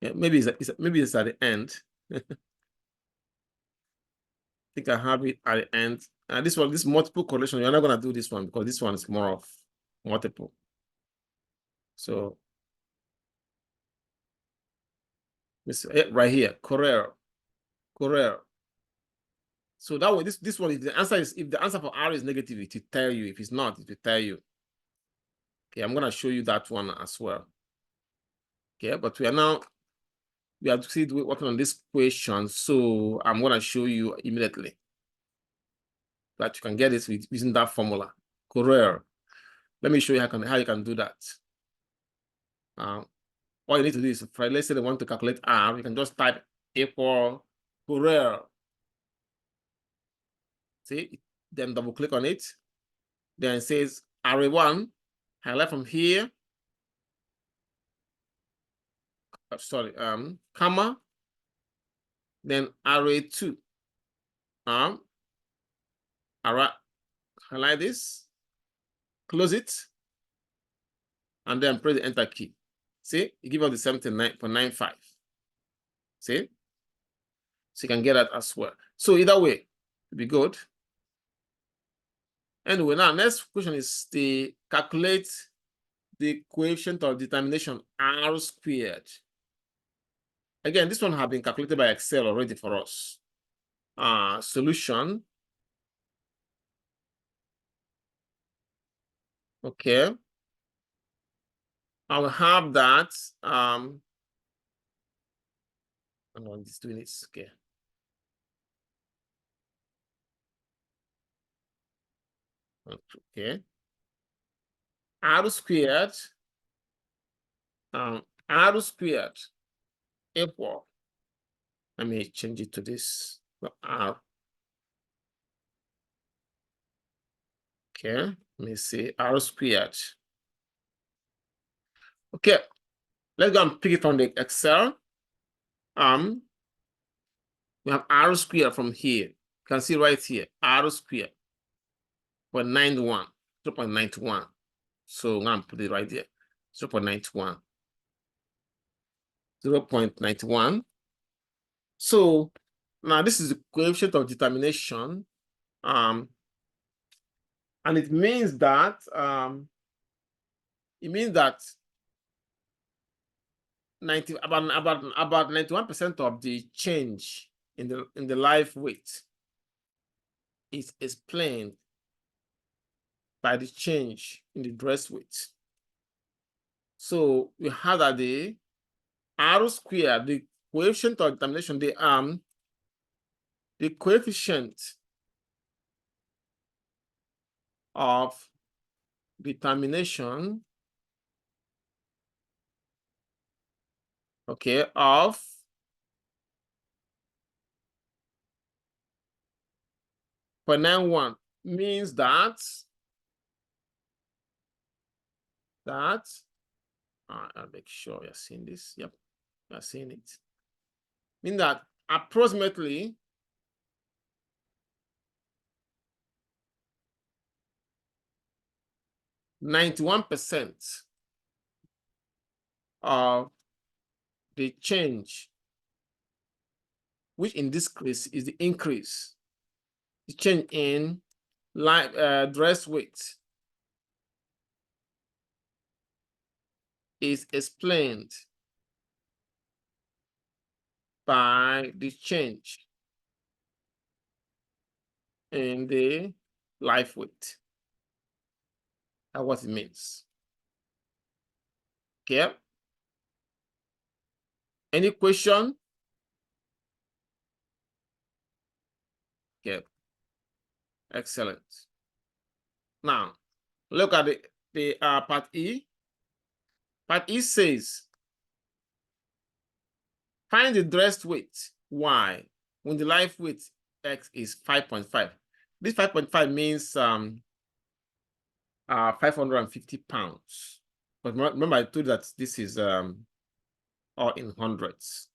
Yeah, maybe it's at the end. I think I have it at the end. This multiple correlation, you're not gonna do this one because this one is more of multiple. So this right here, Correll. So that way, this one, if the answer for R is negative, it will tell you. If it's not, it will tell you. Okay, I'm gonna show you that one as well. Okay, but we are still working on this question, so I'm gonna show you immediately that you can get it using that formula. Correll. Let me show you how you can do that. All you need to do is, let's say they want to calculate R, you can just type equal Correll. See, then double click on it. Then it says array 1, highlight from here. Sorry, comma. Then array 2. Array, highlight this, close it, and then press the enter key. See, you give us the 79.95. See? So you can get that as well. So either way, it'll be good. Anyway, now next question is to calculate the coefficient of determination R squared. Again, this one has been calculated by Excel already for us. Solution. Okay. I will have that. I'm just doing this. Okay. Okay. R squared. R squared equal. Let me change it to this. R. Okay. Let me see. R squared. Okay. Let's go and pick it from the Excel. We have R squared from here. You can see right here, R squared. 0.91, 0.91. So I'm going to put it right there. 0.91. 0.91. So now this is the coefficient of determination. And it means that about 91% of the change in the life weight is explained by the change in the dress weight. So we have that the R squared, the coefficient of determination, the coefficient of determination, okay, of .91 means that I'll make sure you're seeing this. Yep, you're seeing it. Mean that approximately 91% of the change, which in this case is the increase, the change in dress weight, is explained by the change in the life weight. That's what it means. Okay. Any question? Okay. Excellent. Now, look at the part E. Part E says, find the dress weight Y when the life weight X is 5.5. This 5.5 means 550 pounds. But remember, I told you that this is all in hundreds.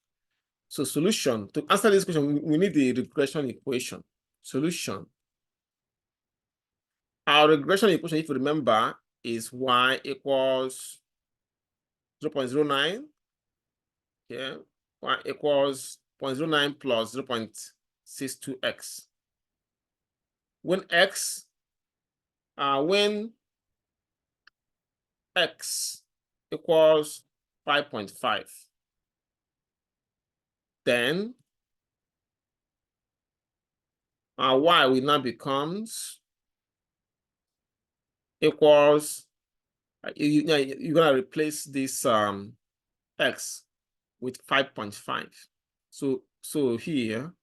So solution, to answer this question, we need the regression equation. Solution. Our regression equation, if you remember, is Y equals 0.09. Okay. Y equals 0.09 plus 0.62x. When X equals 5.5, then Y will now becomes equals, you're gonna replace this X with 5.5. So here,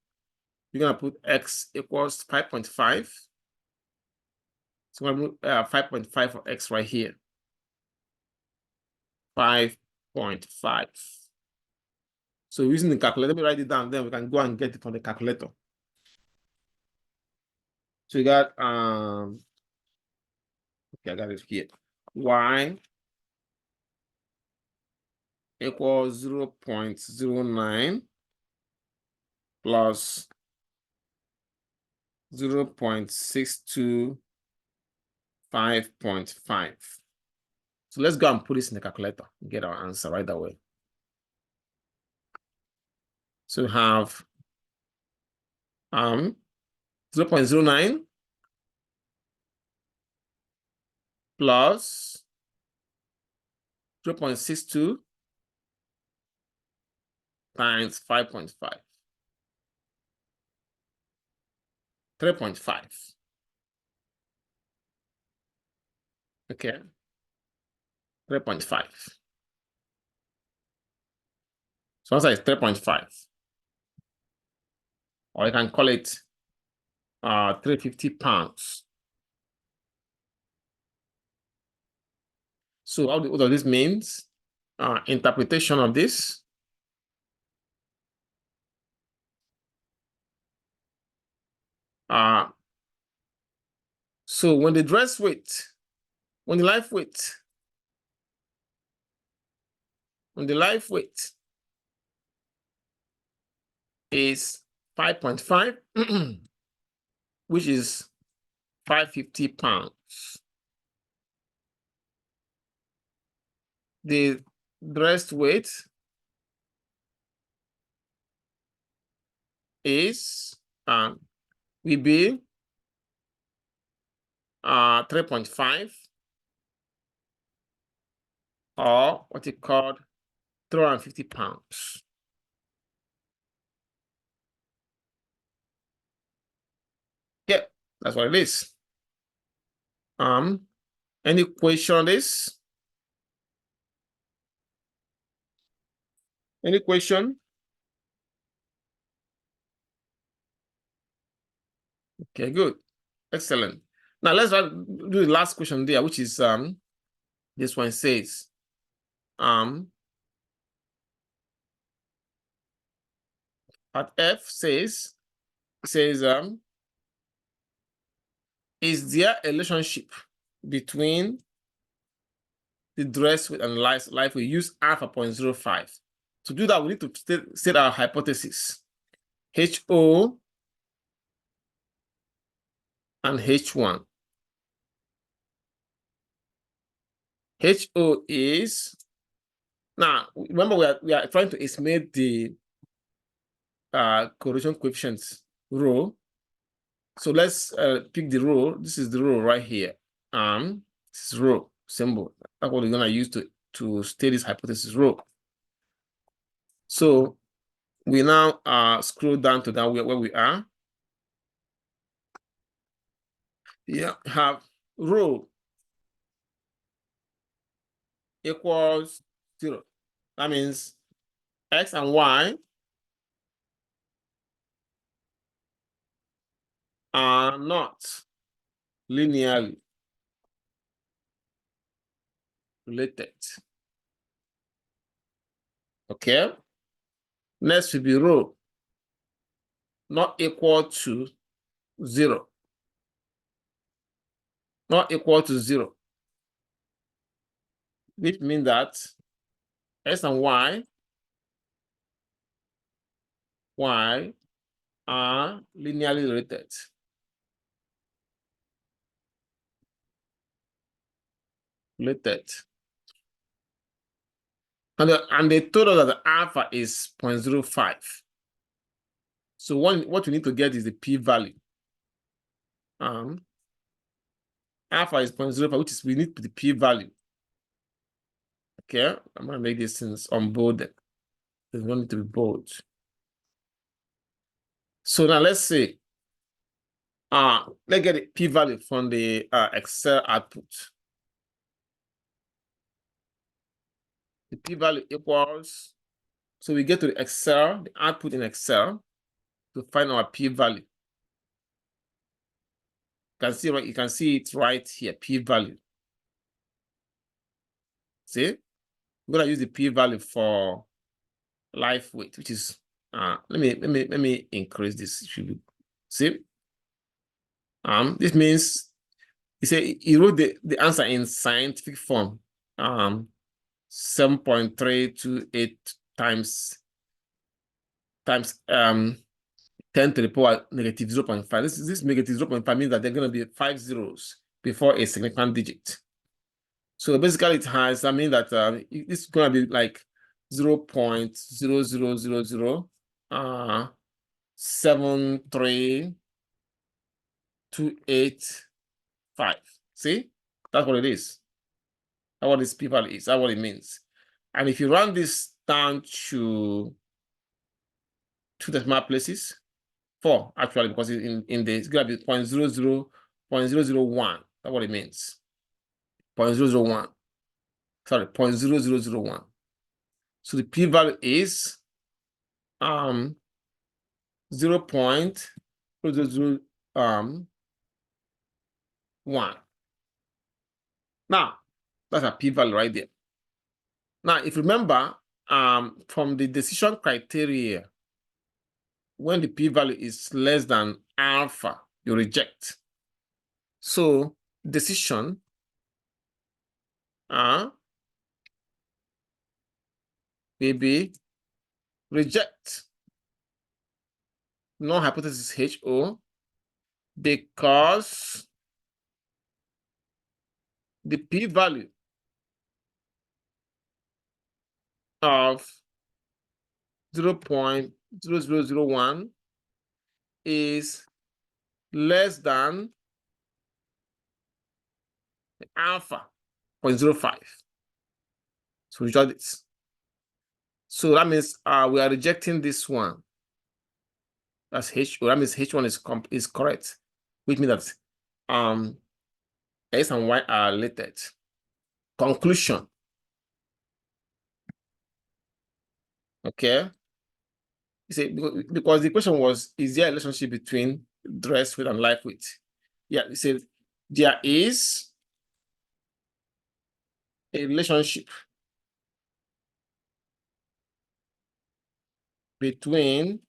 you're gonna put X equals 5.5. So I'm gonna put 5.5 for X right here. 5.5. So using the calculator, let me write it down, then we can go and get it from the calculator. So you got okay, I got it here. Y equals 0.09 plus 0.62 5.5. So let's go and put this in the calculator and get our answer right away. So we have 0.09 plus 0.62 times 5.5. 3.5. Okay. 3.5. So answer is 3.5. Or you can call it 350 pounds. So what does this mean? Interpretation of this. So when the dress weight, when the life weight is 5.5, which is 550 pounds. The dress weight is will be 3.5, or what you call 350 pounds. Yeah, that's what it is. Any question on this? Any question? Okay, good. Excellent. Now let's do the last question there, which is this one says at F says is there a relationship between the dress weight and life weight? We use alpha 0.05. To do that, we need to state our hypothesis. HO and H1. HO is, now remember we are trying to estimate the correlation coefficients rho. So let's pick the rho. This is the rho right here. This is rho symbol. That's what we're gonna use to state this hypothesis rho. So we now scroll down to that where we are. Yeah, have rho equals 0. That means X and Y are not linearly related. Okay. Next will be rho not equal to 0. Not equal to 0. Which means that X and Y are linearly related. And they told us that the alpha is 0.05. So what we need to get is the p-value. Alpha is 0.05, which is we need the p-value. Okay, I'm gonna make these things unbolded. They don't need to be bold. So now let's say, let's get the p-value from the Excel output. The p-value equals, so we get to the Excel, the output in Excel to find our p-value. You can see it right here, p-value. See? We're gonna use the p-value for life weight, which is let me increase this. See? This means he wrote the answer in scientific form. 7.328 times 10 to the power negative 0.5. This negative 0.5 means that there are going to be 5 zeros before a significant digit. So basically it has, I mean that it's going to be like 0.0000 73285. See, that's what it is. That's what this p-value is. That's what it means. And if you run this down to 2 decimal places, 4 actually, because it's gonna be 0.001. That's what it means. 0.001. Sorry, 0.0001. So the p-value is 0.001. Now that's a p-value right there. Now, if you remember, from the decision criteria, when the p-value is less than alpha, you reject. So decision maybe reject null hypothesis HO because the p-value of 0.0001 is less than the alpha 0.05. So reject this. So that means we are rejecting this one. That's HO. That means H1 is correct, which means that X and Y are related. Conclusion. Okay. You see, because the question was, is there a relationship between dress weight and life weight? Yeah, you see, there is a relationship between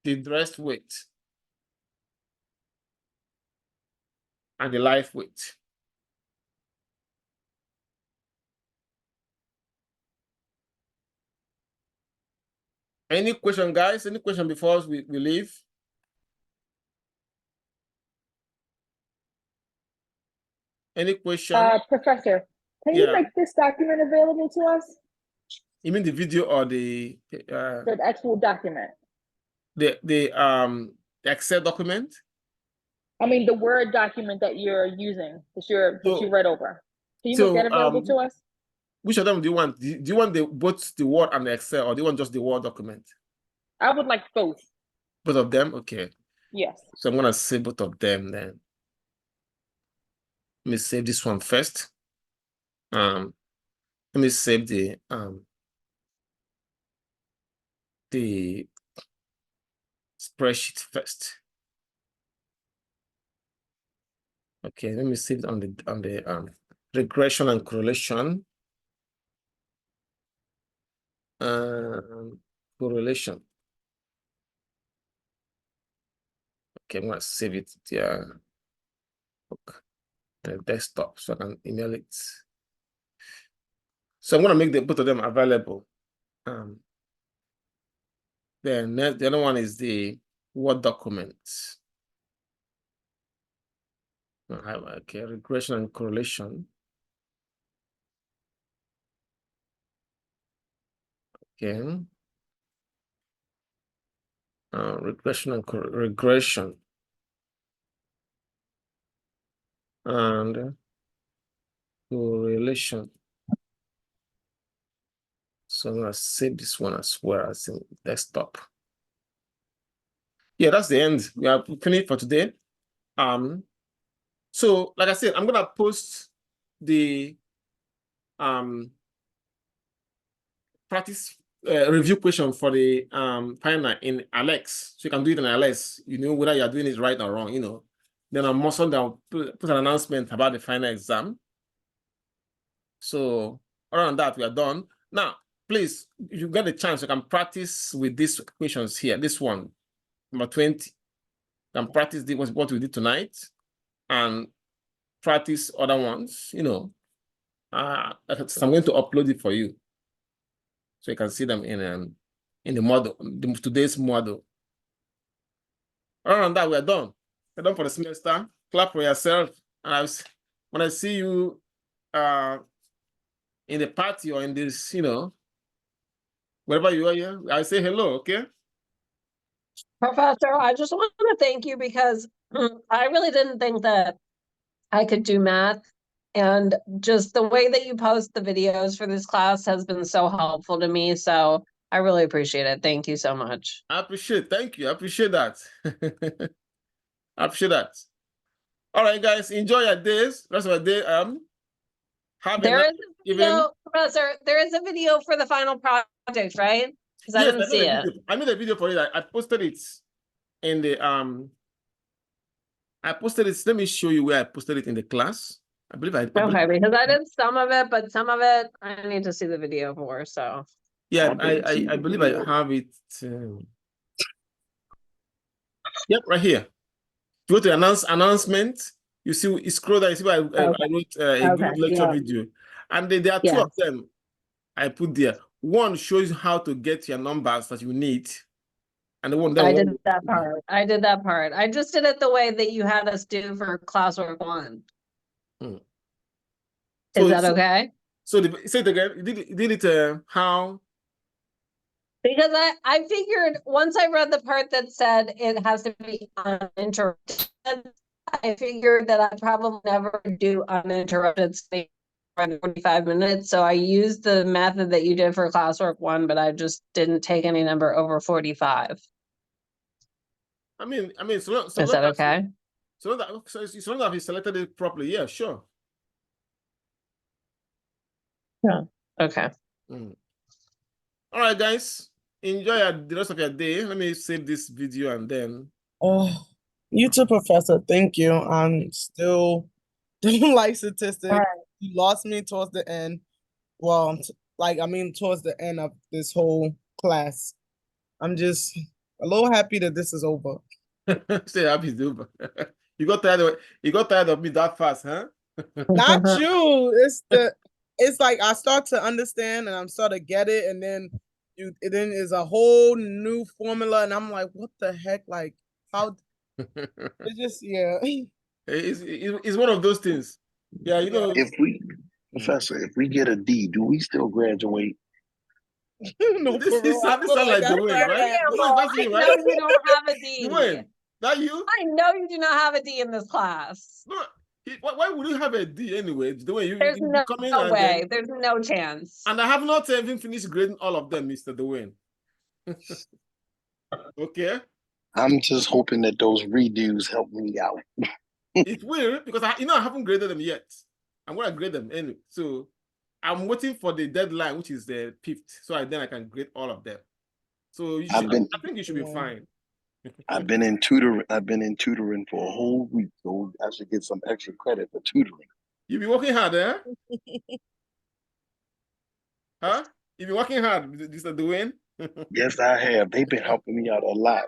the dress weight and the life weight. Any question, guys? Any question before we leave? Any question? Professor, can Yeah. you make this document available to us? You mean the video or the The actual document. the Excel document? I mean, the Word document that you're using, that you read over. Can you make that available to us? Which of them do you want? Do you want both the Word and the Excel, or do you want just the Word document? I would like both. Both of them? Okay. Yes. So I'm gonna save both of them then. Let me save this one first. Let me save the spreadsheet first. Okay, let me save it on the regression and correlation. Correlation. Okay, I'm gonna save it there. Okay. The desktop so I can email it. So I'm gonna make both of them available. Then the other one is the Word document. Okay, regression and correlation. Okay. Regression and regression. And correlation. So I'm gonna save this one as well as in desktop. Yeah, that's the end. We are finished for today. So like I said, I'm gonna post the practice review question for the final in Alex. So you can do it in Alex. You know whether you're doing it right or wrong, you know. Then on Sunday, I'll put an announcement about the final exam. So other than that, we are done. Now, please, if you get a chance, you can practice with these questions here. This one, number 20. You can practice what we did tonight and practice other ones, you know. So I'm going to upload it for you, so you can see them in the model, today's model. Other than that, we're done. We're done for the semester. Clap for yourself. And when I see you in the party or in this, you know, wherever you are here, I say hello, okay? Professor, I just want to thank you because I really didn't think that I could do math. And just the way that you post the videos for this class has been so helpful to me. So I really appreciate it. Thank you so much. I appreciate it. Thank you. I appreciate that. I appreciate that. All right, guys, enjoy your days. Rest of the day. Have There a is a video, Professor. There is a video for the final project, right? Because I didn't see it. I made a video for it. I posted it in the I posted it. Let me show you where I posted it in the class. I believe Okay, because I did some of it, but some of it I need to see the video for. So yeah, I believe I have it. Yep, right here. Go to announcement. You see, you scroll down. You see where I wrote a good lecture video, and there are two of them I put there. One shows you how to get your numbers that you need, and the one I did that part. I did that part. I just did it the way that you had us do for classwork 1. Is that okay? So say it again. You did it how? Because I figured once I read the part that said it has to be uninterrupted, I figured that I'd probably never do uninterrupted speech for 45 minutes. So I used the method that you did for classwork 1, but I just didn't take any number over 45. I mean, is that okay? So long as he selected it properly, yeah, sure. Okay. Mm. All right, guys. Enjoy the rest of your day. Let me save this video and then. Oh, you too, Professor. Thank you. I'm still don't like statistics. Alright. You lost me towards the end. Well, towards the end of this whole class. I'm just a little happy that this is over. Stay happy, dude. You got tired of me that fast, huh? Not you. It's like I start to understand and I'm start to get it, and then is a whole new formula, and I'm like, what the heck? Like, how it's just It's one of those things. Yeah, you know. If we, Professor, if we get a D, do we still graduate? No, for real. I This feel sound like that Dwayne, right? bad. That's I you, know right? you don't have a D. Dwayne, that you? I know you do not have a D in this class. No, why would you have a D anyway? Dwayne, There's you no, come in no and way. then, There's no chance. and I have not even finished grading all of them, Mr. Dwayne. Okay. I'm just hoping that those redos help me out. It will, because I haven't graded them yet. I'm gonna grade them anyway. So I'm waiting for the deadline, which is the 5th, so then I can grade all of them. So I think you should be fine. I've been in tutoring for a whole week, so I should get some extra credit for tutoring. You be working hard, eh? Huh? You be working hard, Mr. Dwayne? Yes, I have. They've been helping me out a lot.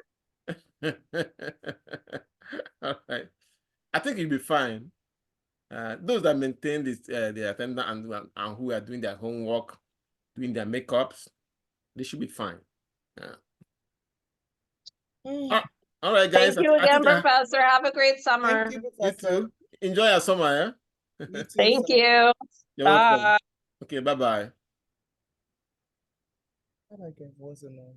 All right. I think you'll be fine. Those that maintain this, the attendance and who are doing their homework, doing their makeups, they should be fine. All right, guys. Thank you again, Professor. Have a great summer. Thank you, You Professor. too. Enjoy your summer, You too, Thank sir. you. You're Bye. welcome. Okay, bye-bye. How do I get voice in on?